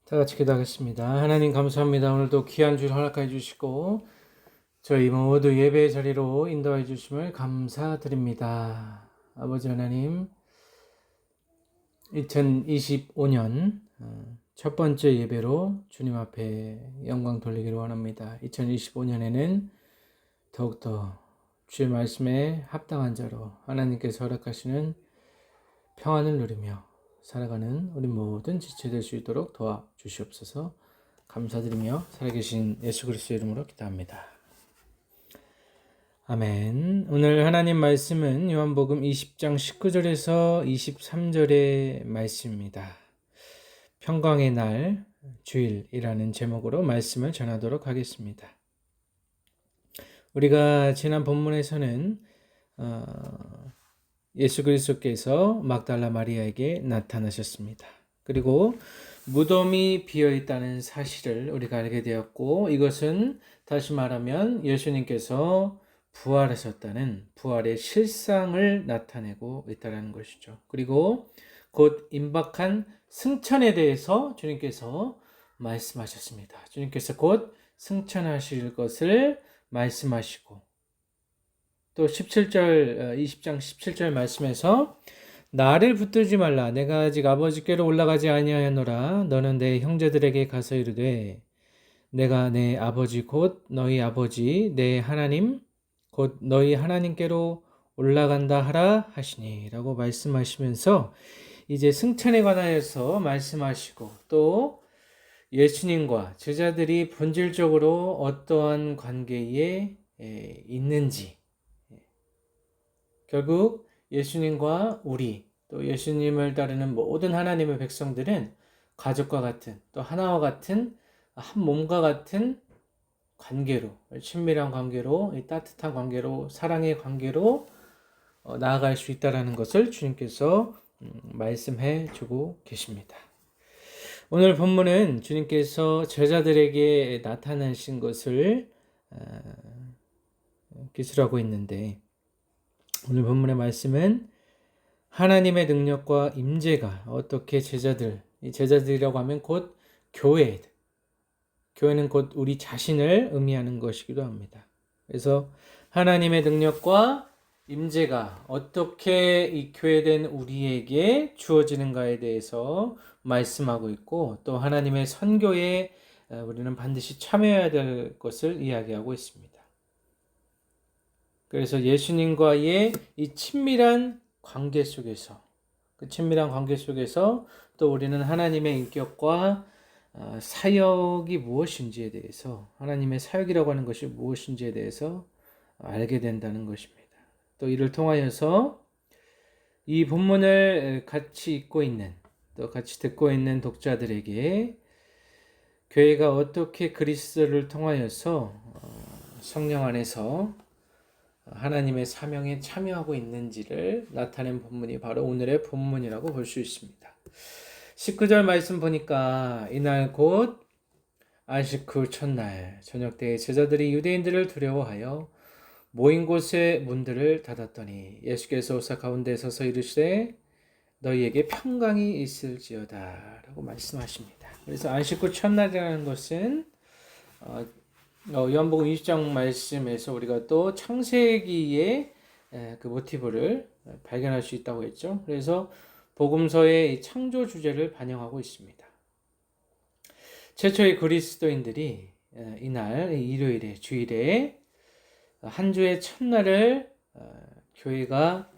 다 같이 기도하겠습니다. 하나님 감사합니다. 오늘도 귀한 줄 허락해 주시고 저희 모두 예배의 자리로 인도해 주심을 감사드립니다. 아버지 하나님, 2025년 첫 번째 예배로 주님 앞에 영광 돌리기를 원합니다. 2025년에는 더욱더 주의 말씀에 합당한 자로 하나님께서 허락하시는 평안을 누리며 살아가는 우리 모든 지체될 수 있도록 도와주시옵소서. 감사드리며 살아계신 예수 그리스도의 이름으로 기도합니다. 아멘. 오늘 하나님 말씀은 요한복음 20장 19절에서 23절의 말씀입니다. 평강의 날 주일이라는 제목으로 말씀을 전하도록 하겠습니다. 우리가 지난 본문에서는 예수 그리스도께서 막달라 마리아에게 나타나셨습니다. 그리고 무덤이 비어있다는 사실을 우리가 알게 되었고, 이것은 다시 말하면 예수님께서 부활하셨다는 부활의 실상을 나타내고 있다는 것이죠. 그리고 곧 임박한 승천에 대해서 주님께서 말씀하셨습니다. 주님께서 곧 승천하실 것을 말씀하시고, 또 17절 20장 17절 말씀에서 나를 붙들지 말라 내가 아직 아버지께로 올라가지 아니하였노라 너는 내 형제들에게 가서 이르되 내가 내 아버지 곧 너희 아버지 내 하나님 곧 너희 하나님께로 올라간다 하라 하시니 라고 말씀하시면서 이제 승천에 관하여서 말씀하시고, 또 예수님과 제자들이 본질적으로 어떠한 관계에 있는지, 결국 예수님과 우리, 또 예수님을 따르는 모든 하나님의 백성들은 가족과 같은, 또 하나와 같은, 한 몸과 같은 관계로, 친밀한 관계로, 따뜻한 관계로, 사랑의 관계로 나아갈 수 있다는 것을 주님께서 말씀해 주고 계십니다. 오늘 본문은 주님께서 제자들에게 나타나신 것을 기술하고 있는데, 오늘 본문의 말씀은 하나님의 능력과 임재가 어떻게 이 제자들이라고 하면 곧 교회는 곧 우리 자신을 의미하는 것이기도 합니다. 그래서 하나님의 능력과 임재가 어떻게 이 교회된 우리에게 주어지는가에 대해서 말씀하고 있고, 또 하나님의 선교에 우리는 반드시 참여해야 될 것을 이야기하고 있습니다. 그래서 예수님과의 이 친밀한 관계 속에서, 그 친밀한 관계 속에서 또 우리는 하나님의 인격과 사역이 무엇인지에 대해서, 하나님의 사역이라고 하는 것이 무엇인지에 대해서 알게 된다는 것입니다. 또 이를 통하여서 이 본문을 같이 읽고 있는, 또 같이 듣고 있는 독자들에게 교회가 어떻게 그리스도를 통하여서 성령 안에서 하나님의 사명에 참여하고 있는지를 나타낸 본문이 바로 오늘의 본문이라고 볼 수 있습니다. 19절 말씀 보니까 이날 곧 안식 후 첫날 저녁 때에 제자들이 유대인들을 두려워하여 모인 곳의 문들을 닫았더니 예수께서 오사 가운데 서서 이르시되 너희에게 평강이 있을지어다 라고 말씀하십니다. 그래서 안식 후 첫날이라는 것은 요한복음 20장 말씀에서 우리가 또 창세기의 그 모티브를 발견할 수 있다고 했죠. 그래서 복음서의 창조 주제를 반영하고 있습니다. 최초의 그리스도인들이 이날 일요일에 주일에 한 주의 첫날을 교회가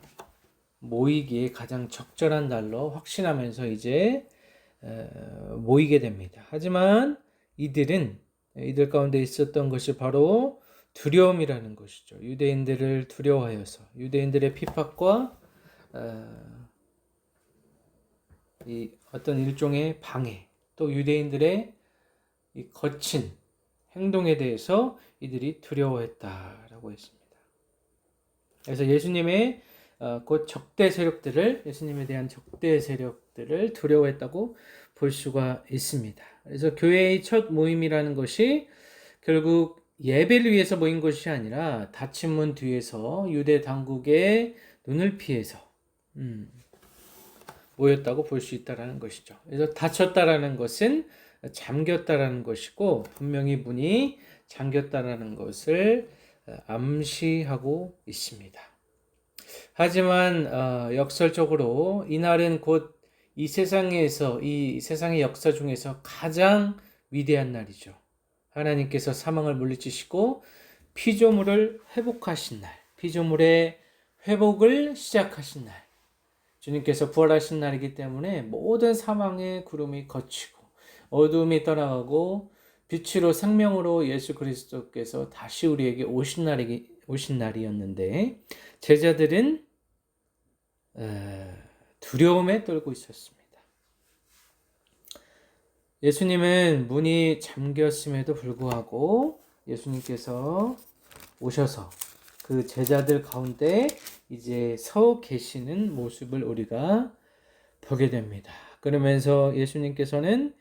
모이기에 가장 적절한 날로 확신하면서 이제 모이게 됩니다. 하지만 이들 가운데 있었던 것이 바로 두려움이라는 것이죠. 유대인들을 두려워하여서 유대인들의 핍박과 이 어떤 일종의 방해, 또 유대인들의 이 거친 행동에 대해서 이들이 두려워했다라고 했습니다. 그래서 예수님의 곧 예수님에 대한 적대 세력들을 두려워했다고 볼 수가 있습니다. 그래서 교회의 첫 모임이라는 것이 결국 예배를 위해서 모인 것이 아니라 닫힌 문 뒤에서 유대 당국의 눈을 피해서 모였다고 볼 수 있다라는 것이죠. 그래서 닫혔다라는 것은 잠겼다라는 것이고 분명히 문이 잠겼다라는 것을 암시하고 있습니다. 하지만 역설적으로 이날은 곧 이 세상에서 이 세상의 역사 중에서 가장 위대한 날이죠. 하나님께서 사망을 물리치시고 피조물을 회복하신 날, 피조물의 회복을 시작하신 날, 주님께서 부활하신 날이기 때문에 모든 사망의 구름이 걷히고 어둠이 떠나가고 빛으로 생명으로 예수 그리스도께서 다시 우리에게 오신 날이었는데 제자들은 두려움에 떨고 있었습니다. 예수님은 문이 잠겼음에도 불구하고 예수님께서 오셔서 그 제자들 가운데 이제 서 계시는 모습을 우리가 보게 됩니다. 그러면서 예수님께서는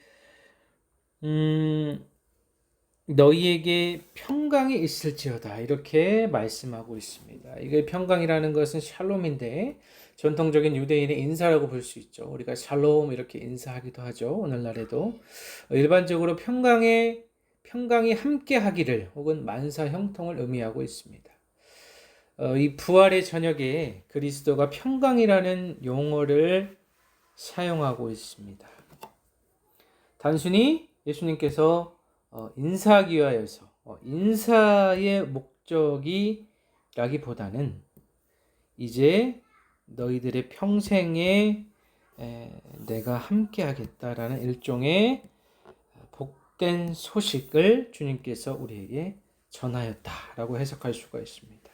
너희에게 평강이 있을지어다 이렇게 말씀하고 있습니다. 이게 평강이라는 것은 샬롬인데 전통적인 유대인의 인사라고 볼 수 있죠. 우리가 샬롬 이렇게 인사하기도 하죠. 오늘날에도 일반적으로 평강이 함께 하기를 혹은 만사 형통을 의미하고 있습니다. 이 부활의 저녁에 그리스도가 평강이라는 용어를 사용하고 있습니다. 단순히 예수님께서 인사하기 위하여서 인사의 목적이라기보다는 이제 너희들의 평생에 내가 함께 하겠다라는 일종의 복된 소식을 주님께서 우리에게 전하였다라고 해석할 수가 있습니다.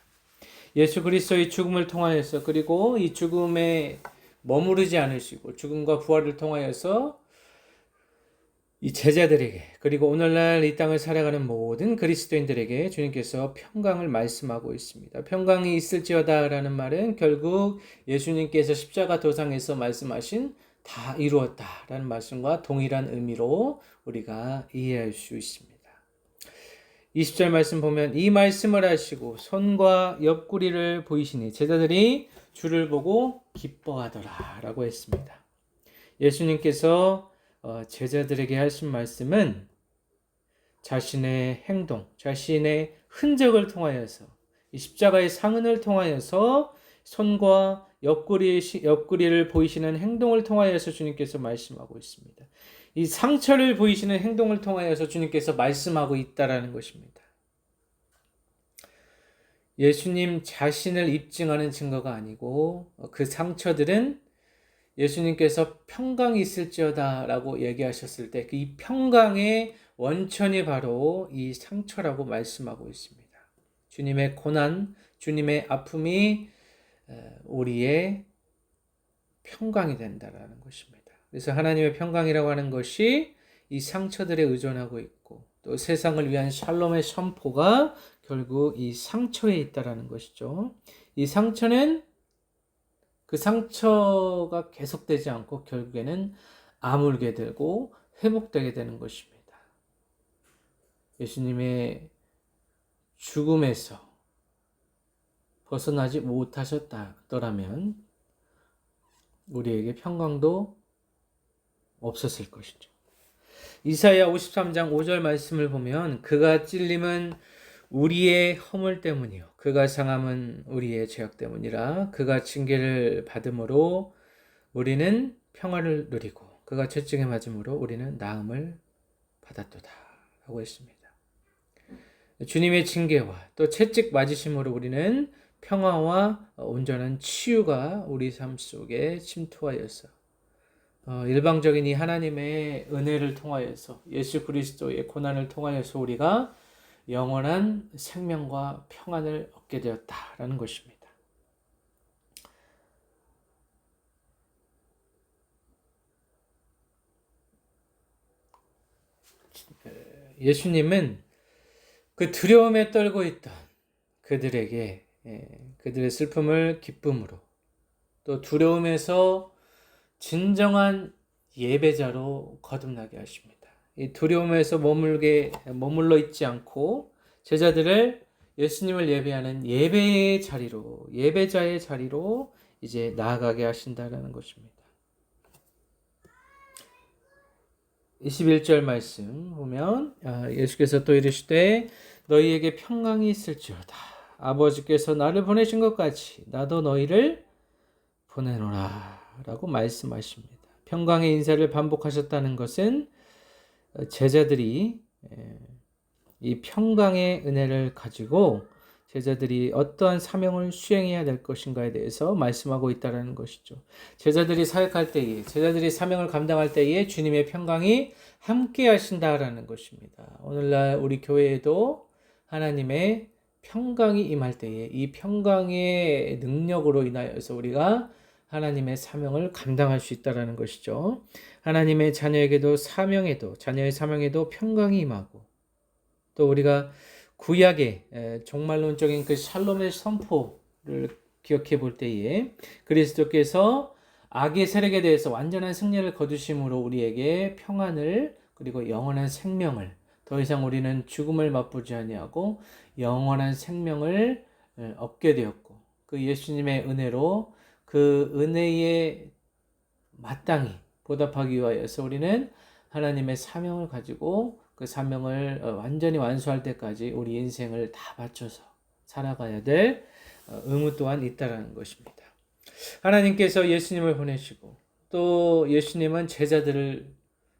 예수 그리스도의 죽음을 통하여서 그리고 이 죽음에 머무르지 않으시고 죽음과 부활을 통하여서 이 제자들에게 그리고 오늘날 이 땅을 살아가는 모든 그리스도인들에게 주님께서 평강을 말씀하고 있습니다. 평강이 있을지어다라는 말은 결국 예수님께서 십자가 도상에서 말씀하신 다 이루었다라는 말씀과 동일한 의미로 우리가 이해할 수 있습니다. 20절 말씀 보면 이 말씀을 하시고 손과 옆구리를 보이시니 제자들이 주를 보고 기뻐하더라 라고 했습니다. 예수님께서 제자들에게 하신 말씀은 자신의 행동, 자신의 흔적을 통하여서 이 십자가의 상흔을 통하여서 손과 옆구리를 보이시는 행동을 통하여서 주님께서 말씀하고 있습니다. 이 상처를 보이시는 행동을 통하여서 주님께서 말씀하고 있다라는 것입니다. 예수님 자신을 입증하는 증거가 아니고 그 상처들은 예수님께서 평강이 있을지어다 라고 얘기하셨을 때 이 평강의 원천이 바로 이 상처라고 말씀하고 있습니다. 주님의 고난, 주님의 아픔이 우리의 평강이 된다라는 것입니다. 그래서 하나님의 평강이라고 하는 것이 이 상처들에 의존하고 있고 또 세상을 위한 샬롬의 선포가 결국 이 상처에 있다라는 것이죠. 이 상처는 그 상처가 계속되지 않고 결국에는 아물게 되고 회복되게 되는 것입니다. 예수님의 죽음에서 벗어나지 못하셨더라면 우리에게 평강도 없었을 것이죠. 이사야 53장 5절 말씀을 보면 그가 찔림은 우리의 허물 때문이요 그가 상함은 우리의 죄악 때문이라 그가 징계를 받음으로 우리는 평화를 누리고 그가 채찍에 맞음으로 우리는 나음을 받았도다 라고 했습니다. 주님의 징계와 또 채찍 맞으심으로 우리는 평화와 온전한 치유가 우리 삶 속에 침투하여서 일방적인 이 하나님의 은혜를 통하여서 예수 그리스도의 고난을 통하여서 우리가 영원한 생명과 평안을 얻게 되었다라는 것입니다. 예수님은 그 두려움에 떨고 있던 그들에게 그들의 슬픔을 기쁨으로 또 두려움에서 진정한 예배자로 거듭나게 하십니다. 이 두려움에서 머물러 있지 않고 제자들을 예수님을 예배하는 예배의 자리로 예배자의 자리로 이제 나아가게 하신다는 것입니다. 21절 말씀 보면 예수께서 또 이르시되 너희에게 평강이 있을지어다. 아버지께서 나를 보내신 것 같이 나도 너희를 보내노라 라고 말씀하십니다. 평강의 인사를 반복하셨다는 것은 제자들이 이 평강의 은혜를 가지고 제자들이 어떠한 사명을 수행해야 될 것인가에 대해서 말씀하고 있다는 것이죠. 제자들이 사역할 때에, 제자들이 사명을 감당할 때에 주님의 평강이 함께 하신다라는 것입니다. 오늘날 우리 교회에도 하나님의 평강이 임할 때에 이 평강의 능력으로 인하여서 우리가 하나님의 사명을 감당할 수 있다는 것이죠. 하나님의 자녀에게도 자녀의 사명에도 평강이 임하고 또 우리가 구약의 종말론적인 그 샬롬의 선포를 기억해 볼 때에 그리스도께서 악의 세력에 대해서 완전한 승리를 거두심으로 우리에게 평안을 그리고 영원한 생명을 더 이상 우리는 죽음을 맛보지 아니하고 영원한 생명을 얻게 되었고 그 예수님의 은혜로 그 은혜에 마땅히 보답하기 위하여서 우리는 하나님의 사명을 가지고 그 사명을 완전히 완수할 때까지 우리 인생을 다 바쳐서 살아가야 될 의무 또한 있다는 것입니다. 하나님께서 예수님을 보내시고 또 예수님은 제자들을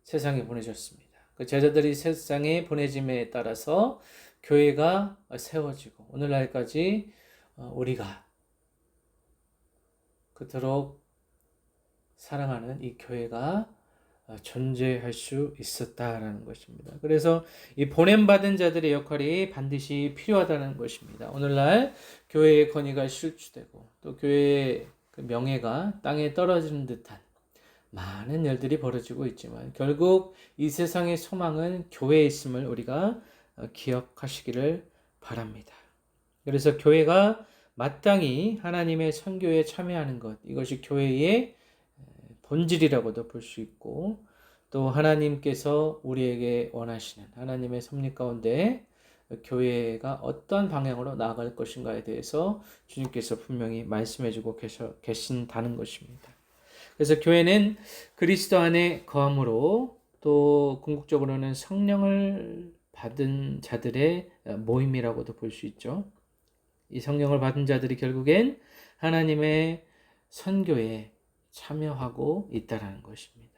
세상에 보내셨습니다. 그 제자들이 세상에 보내짐에 따라서 교회가 세워지고 오늘날까지 우리가 그토록 사랑하는 이 교회가 존재할 수 있었다라는 것입니다. 그래서 이 보냄받은 자들의 역할이 반드시 필요하다는 것입니다. 오늘날 교회의 건의가 실추되고 또 교회의 그 명예가 땅에 떨어지는 듯한 많은 일들이 벌어지고 있지만 결국 이 세상의 소망은 교회에 있음을 우리가 기억하시기를 바랍니다. 그래서 교회가 마땅히 하나님의 선교에 참여하는 것, 이것이 교회의 본질이라고도 볼 수 있고 또 하나님께서 우리에게 원하시는 하나님의 섭리 가운데 교회가 어떤 방향으로 나아갈 것인가에 대해서 주님께서 분명히 말씀해주고 계신다는 것입니다. 그래서 교회는 그리스도 안에 거함으로 또 궁극적으로는 성령을 받은 자들의 모임이라고도 볼 수 있죠. 이 성령을 받은 자들이 결국엔 하나님의 선교에 참여하고 있다라는 것입니다.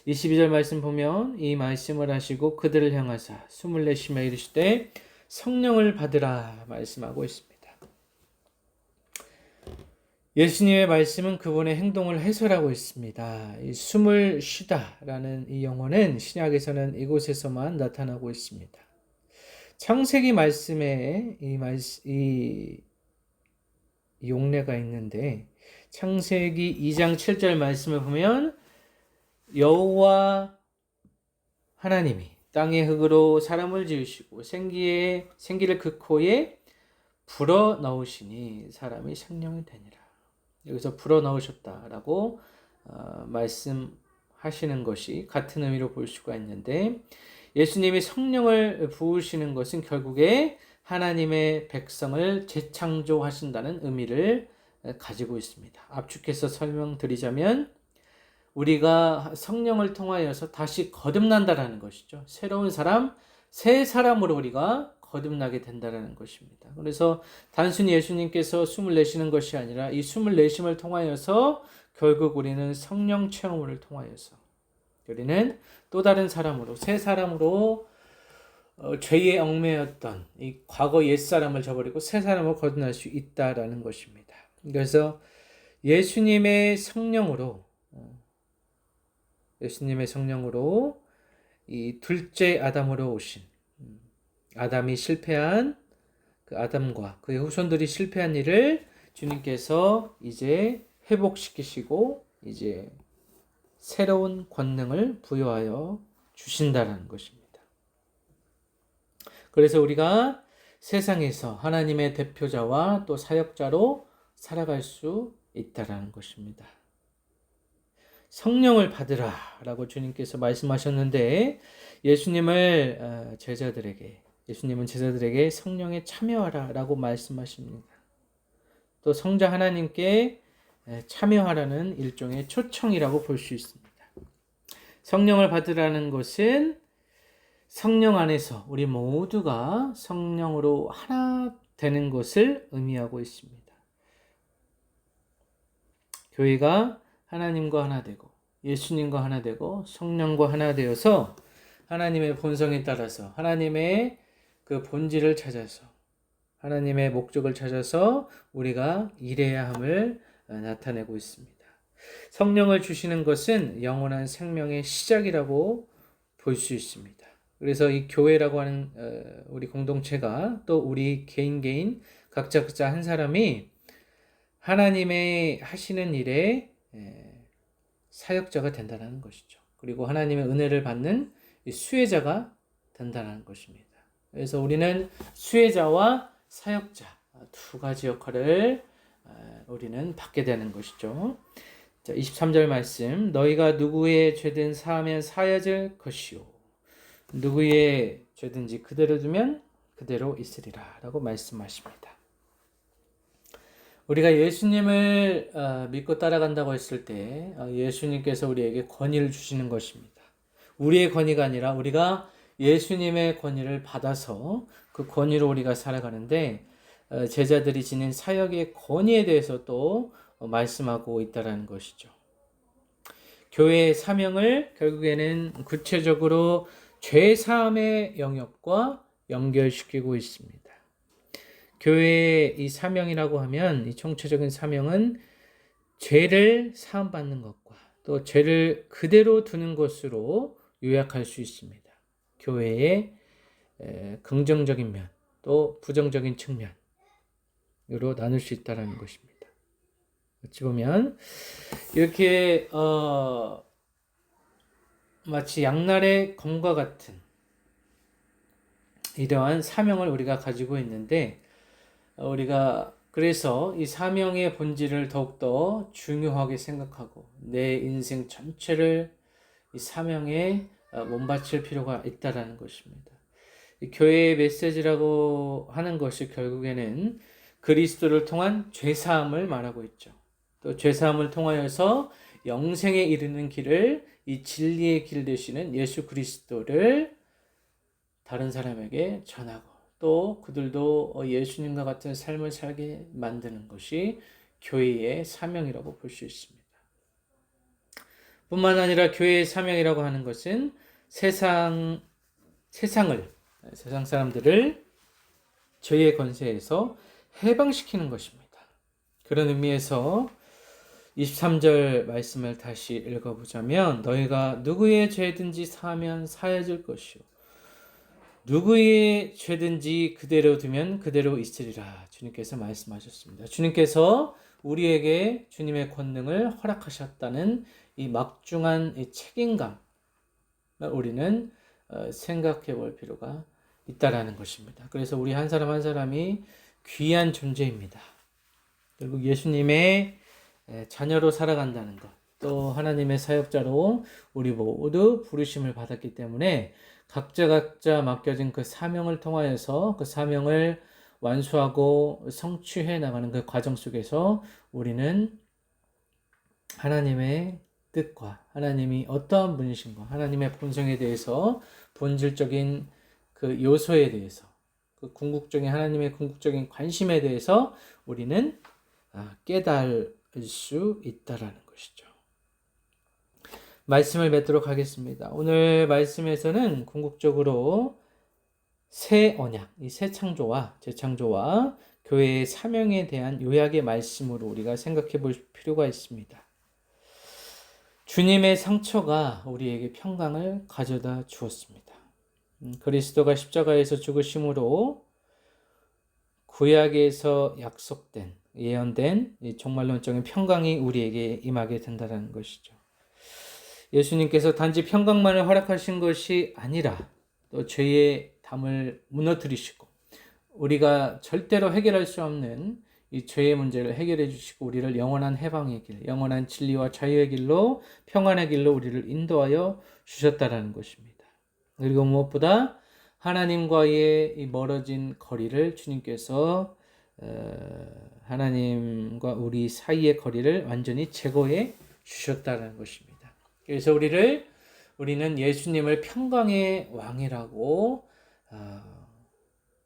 22절 말씀 보면 이 말씀을 하시고 그들을 향하사 숨을 내쉬며 이르시되 성령을 받으라 말씀하고 있습니다. 예수님의 말씀은 그분의 행동을 해설하고 있습니다. 이 숨을 쉬다라는 이 용어는 신약에서는 이곳에서만 나타나고 있습니다. 창세기 말씀에 이 용례가 있는데 창세기 2장 7절 말씀을 보면 여호와 하나님이 땅의 흙으로 사람을 지으시고 생기를 그 코에 불어넣으시니 사람이 생명이 되니라. 여기서 불어넣으셨다라고 말씀하시는 것이 같은 의미로 볼 수가 있는데 예수님이 성령을 부으시는 것은 결국에 하나님의 백성을 재창조하신다는 의미를 가지고 있습니다. 압축해서 설명드리자면 우리가 성령을 통하여서 다시 거듭난다라는 것이죠. 새로운 사람, 새 사람으로 우리가 거듭나게 된다는 것입니다. 그래서 단순히 예수님께서 숨을 내쉬는 것이 아니라 이 숨을 내쉼을 통하여서 결국 우리는 성령 체험을 통하여서 우리는 또 다른 사람으로 새 사람으로 죄에 얽매였던 이 과거 옛사람을 저버리고 새 사람으로 거듭날 수 있다라는 것입니다. 그래서 예수님의 성령으로 이 둘째 아담으로 오신 아담이 실패한 그 아담과 그의 후손들이 실패한 일을 주님께서 이제 회복시키시고 이제 새로운 권능을 부여하여 주신다는 것입니다. 그래서 우리가 세상에서 하나님의 대표자와 또 사역자로 살아갈 수 있다는 것입니다. 성령을 받으라 라고 주님께서 말씀하셨는데 예수님은 제자들에게 성령에 참여하라 라고 말씀하십니다. 또 성자 하나님께 참여하라는 일종의 초청이라고 볼 수 있습니다. 성령을 받으라는 것은 성령 안에서 우리 모두가 성령으로 하나 되는 것을 의미하고 있습니다. 교회가 하나님과 하나 되고 예수님과 하나 되고 성령과 하나 되어서 하나님의 본성에 따라서 하나님의 그 본질을 찾아서 하나님의 목적을 찾아서 우리가 일해야 함을 나타내고 있습니다. 성령을 주시는 것은 영원한 생명의 시작이라고 볼 수 있습니다. 그래서 이 교회라고 하는 우리 공동체가 또 우리 개인 각자 한 사람이 하나님의 하시는 일에 사역자가 된다는 것이죠. 그리고 하나님의 은혜를 받는 수혜자가 된다는 것입니다. 그래서 우리는 수혜자와 사역자 두 가지 역할을 우리는 받게 되는 것이죠. 자, 23절 말씀, 너희가 누구의 죄든 사하면 사여질 것이요 누구의 죄든지 그대로 두면 그대로 있으리라 라고 말씀하십니다. 우리가 예수님을 믿고 따라간다고 했을 때 예수님께서 우리에게 권위를 주시는 것입니다. 우리의 권위가 아니라 우리가 예수님의 권위를 받아서 그 권위로 우리가 살아가는데 제자들이 지닌 사역의 권위에 대해서 또 말씀하고 있다는 것이죠. 교회의 사명을 결국에는 구체적으로 죄사함의 영역과 연결시키고 있습니다. 교회의 이 사명이라고 하면 이 총체적인 사명은 죄를 사함받는 것과 또 죄를 그대로 두는 것으로 요약할 수 있습니다. 교회의 긍정적인 면 또 부정적인 측면으로 나눌 수 있다는 것입니다. 어찌 보면 이렇게 마치 양날의 검과 같은 이러한 사명을 우리가 가지고 있는데 우리가 그래서 이 사명의 본질을 더욱더 중요하게 생각하고 내 인생 전체를 이 사명에 몸바칠 필요가 있다는 것입니다. 이 교회의 메시지라고 하는 것이 결국에는 그리스도를 통한 죄사함을 말하고 있죠. 또 죄사함을 통하여서 영생에 이르는 길을 이 진리의 길 되시는 예수 그리스도를 다른 사람에게 전하고 또 그들도 예수님과 같은 삶을 살게 만드는 것이 교회의 사명이라고 볼 수 있습니다. 뿐만 아니라 교회의 사명이라고 하는 것은 세상 사람들을 죄의 권세에서 해방시키는 것입니다. 그런 의미에서 23절 말씀을 다시 읽어보자면 너희가 누구의 죄든지 사하면 사해질 것이요 누구의 죄든지 그대로 두면 그대로 있으리라 주님께서 말씀하셨습니다. 주님께서 우리에게 주님의 권능을 허락하셨다는 이 막중한 이 책임감을 우리는 생각해 볼 필요가 있다라는 것입니다. 그래서 우리 한 사람 한 사람이 귀한 존재입니다. 결국 예수님의 자녀로 살아간다는 것, 또 하나님의 사역자로 우리 모두 부르심을 받았기 때문에 각자 맡겨진 그 사명을 통하여서 그 사명을 완수하고 성취해 나가는 그 과정 속에서 우리는 하나님의 뜻과 하나님이 어떠한 분이신가, 하나님의 본성에 대해서 본질적인 그 요소에 대해서 그 궁극적인 하나님의 궁극적인 관심에 대해서 우리는 깨달을 수 있다라는 것이죠. 말씀을 맺도록 하겠습니다. 오늘 말씀에서는 궁극적으로 새 언약, 이 새 창조와 재창조와 교회의 사명에 대한 요약의 말씀으로 우리가 생각해 볼 필요가 있습니다. 주님의 상처가 우리에게 평강을 가져다 주었습니다. 그리스도가 십자가에서 죽으심으로 구약에서 약속된 예언된 이 종말론적인 평강이 우리에게 임하게 된다는 것이죠. 예수님께서 단지 평강만을 허락하신 것이 아니라 또 죄의 담을 무너뜨리시고 우리가 절대로 해결할 수 없는 이 죄의 문제를 해결해 주시고 우리를 영원한 해방의 길, 영원한 진리와 자유의 길로 평안의 길로 우리를 인도하여 주셨다라는 것입니다. 그리고 무엇보다 하나님과의 이 멀어진 거리를 주님께서 하나님과 우리 사이의 거리를 완전히 제거해 주셨다는 것입니다. 그래서 우리를 우리는 예수님을 평강의 왕이라고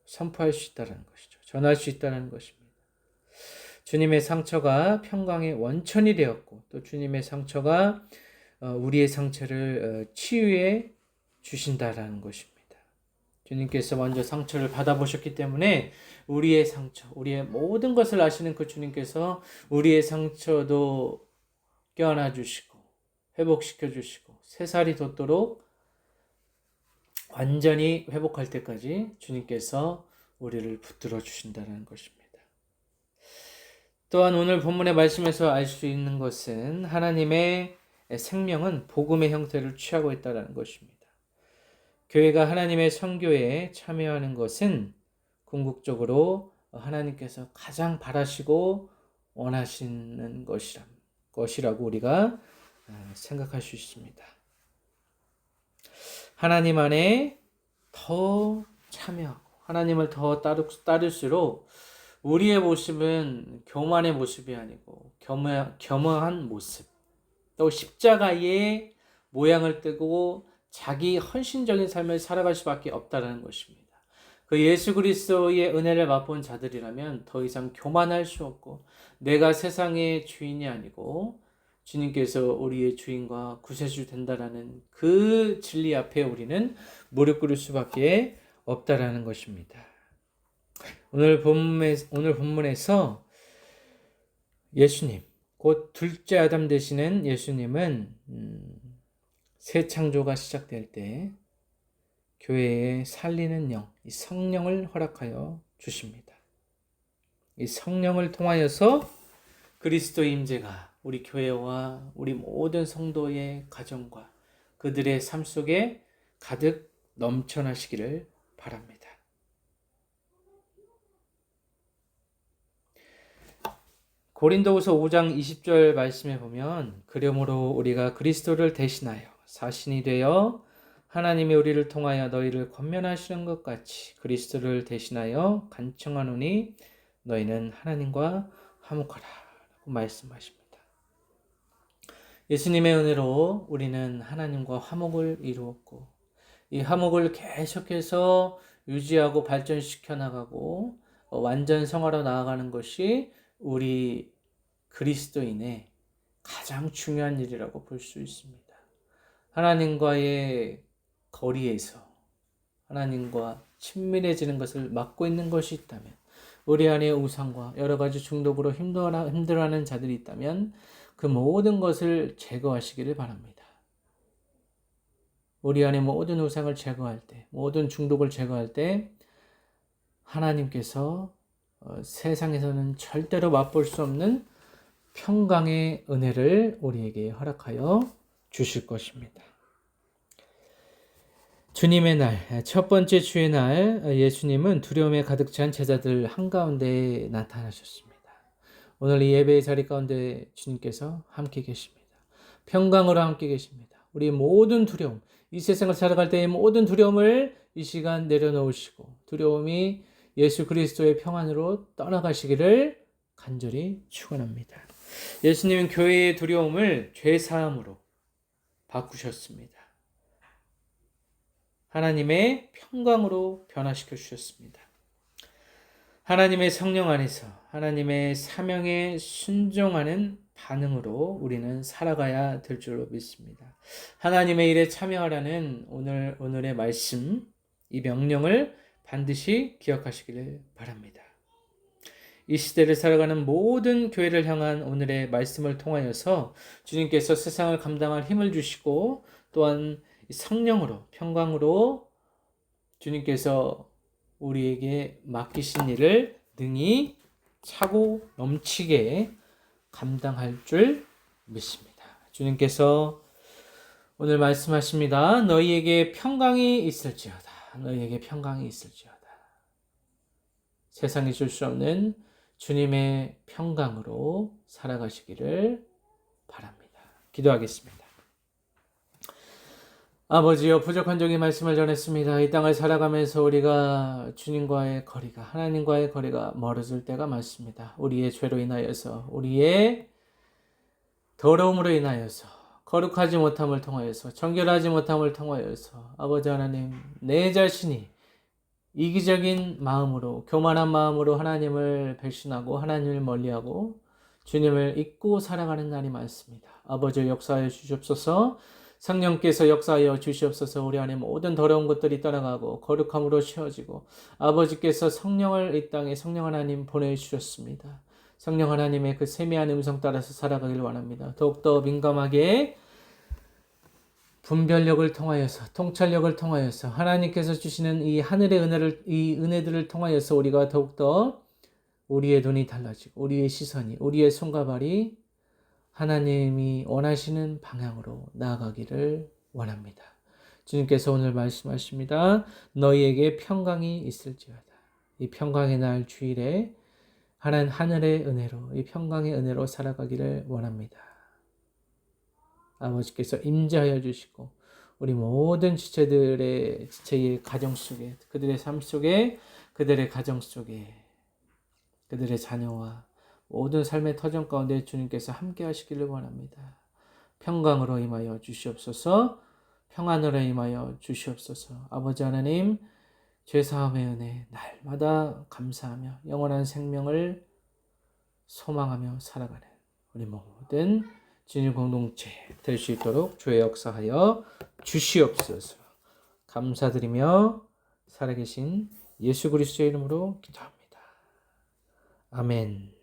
선포할 수 있다는 것이죠. 전할 수 있다는 것입니다. 주님의 상처가 평강의 원천이 되었고 또 주님의 상처가 우리의 상처를 치유해 주신다라는 것입니다. 주님께서 먼저 상처를 받아보셨기 때문에 우리의 상처, 우리의 모든 것을 아시는 그 주님께서 우리의 상처도 껴안아 주시고 회복시켜 주시고 새살이 돋도록 완전히 회복할 때까지 주님께서 우리를 붙들어 주신다는 것입니다. 또한 오늘 본문의 말씀에서 알 수 있는 것은 하나님의 생명은 복음의 형태를 취하고 있다는 것입니다. 교회가 하나님의 선교에 참여하는 것은 궁극적으로 하나님께서 가장 바라시고 원하시는 것이라고 우리가 생각할 수 있습니다. 하나님 안에 더 참여하고 하나님을 더 따를수록 우리의 모습은 교만의 모습이 아니고 겸허한 모습, 또 십자가의 모양을 띠고 자기 헌신적인 삶을 살아갈 수밖에 없다는 것입니다. 그 예수 그리스도의 은혜를 맛본 자들이라면 더 이상 교만할 수 없고 내가 세상의 주인이 아니고 주님께서 우리의 주인과 구세주 된다라는 그 진리 앞에 우리는 무릎 꿇을 수밖에 없다라는 것입니다. 오늘 본문에서 예수님, 곧 둘째 아담 되시는 예수님은 새 창조가 시작될 때 교회에 살리는 영, 이 성령을 허락하여 주십니다. 이 성령을 통하여서 그리스도의 임재가 우리 교회와 우리 모든 성도의 가정과 그들의 삶 속에 가득 넘쳐나시기를 바랍니다. 고린도후서 5장 20절 말씀에 보면 그러므로 우리가 그리스도를 대신하여 사신이 되어 하나님이 우리를 통하여 너희를 권면하시는 것 같이 그리스도를 대신하여 간청하노니 너희는 하나님과 화목하라 라고 말씀하십니다. 예수님의 은혜로 우리는 하나님과 화목을 이루었고 이 화목을 계속해서 유지하고 발전시켜 나가고 완전 성화로 나아가는 것이 우리 그리스도인의 가장 중요한 일이라고 볼 수 있습니다. 하나님과의 거리에서 하나님과 친밀해지는 것을 막고 있는 것이 있다면 우리 안에 우상과 여러 가지 중독으로 힘들어하는 자들이 있다면 그 모든 것을 제거하시기를 바랍니다. 우리 안에 모든 우상을 제거할 때, 모든 중독을 제거할 때 하나님께서 세상에서는 절대로 맛볼 수 없는 평강의 은혜를 우리에게 허락하여 주실 것입니다. 주님의 날, 첫 번째 주의 날, 예수님은 두려움에 가득 찬 제자들 한가운데 나타나셨습니다. 오늘 이 예배의 자리 가운데 주님께서 함께 계십니다. 평강으로 함께 계십니다. 우리의 모든 두려움, 이 세상을 살아갈 때의 모든 두려움을 이 시간 내려놓으시고 두려움이 예수 그리스도의 평안으로 떠나가시기를 간절히 축원합니다. 예수님은 교회의 두려움을 죄사함으로 바꾸셨습니다. 하나님의 평강으로 변화시켜 주셨습니다. 하나님의 성령 안에서 하나님의 사명에 순종하는 반응으로 우리는 살아가야 될 줄로 믿습니다. 하나님의 일에 참여하라는 오늘의 말씀, 이 명령을 반드시 기억하시기를 바랍니다. 이 시대를 살아가는 모든 교회를 향한 오늘의 말씀을 통하여서 주님께서 세상을 감당할 힘을 주시고 또한 성령으로 평강으로 주님께서 우리에게 맡기신 일을 능히 차고 넘치게 감당할 줄 믿습니다. 주님께서 오늘 말씀하십니다. 너희에게 평강이 있을지어다. 너희에게 평강이 있을지어다. 세상이 줄 수 없는 주님의 평강으로 살아가시기를 바랍니다. 기도하겠습니다. 아버지여, 부족한 종의 말씀을 전했습니다. 이 땅을 살아가면서 우리가 주님과의 거리가, 하나님과의 거리가 멀어질 때가 많습니다. 우리의 죄로 인하여서, 우리의 더러움으로 인하여서 거룩하지 못함을 통하여서, 정결하지 못함을 통하여서 아버지 하나님, 내 자신이 이기적인 마음으로, 교만한 마음으로 하나님을 배신하고 하나님을 멀리하고 주님을 잊고 살아가는 날이 많습니다. 아버지 역사하여 주시옵소서. 성령께서 역사하여 주시옵소서. 우리 안에 모든 더러운 것들이 떠나가고 거룩함으로 채워지고, 아버지께서 성령을 이 땅에 성령 하나님 보내주셨습니다. 성령 하나님의 그 세미한 음성 따라서 살아가길 원합니다. 더욱더 민감하게 분별력을 통하여서, 통찰력을 통하여서, 하나님께서 주시는 이 하늘의 은혜를, 이 은혜들을 통하여서 우리가 더욱더 우리의 눈이 달라지고 우리의 시선이, 우리의 손과 발이 하나님이 원하시는 방향으로 나아가기를 원합니다. 주님께서 오늘 말씀하십니다. 너희에게 평강이 있을지어다. 이 평강의 날 주일에 하늘의 은혜로, 이 평강의 은혜로 살아가기를 원합니다. 아버지께서 임재하여 주시고 우리 모든 지체의 가정 속에, 그들의 삶 속에, 그들의 가정 속에, 그들의 자녀와 모든 삶의 터전 가운데 주님께서 함께 하시기를 원합니다. 평강으로 임하여 주시옵소서. 평안으로 임하여 주시옵소서. 아버지 하나님, 죄사함의 은혜 날마다 감사하며 영원한 생명을 소망하며 살아가는 우리 모든 주님 공동체 될 수 있도록 주의 역사하여 주시옵소서. 감사드리며 살아계신 예수 그리스도의 이름으로 기도합니다. 아멘.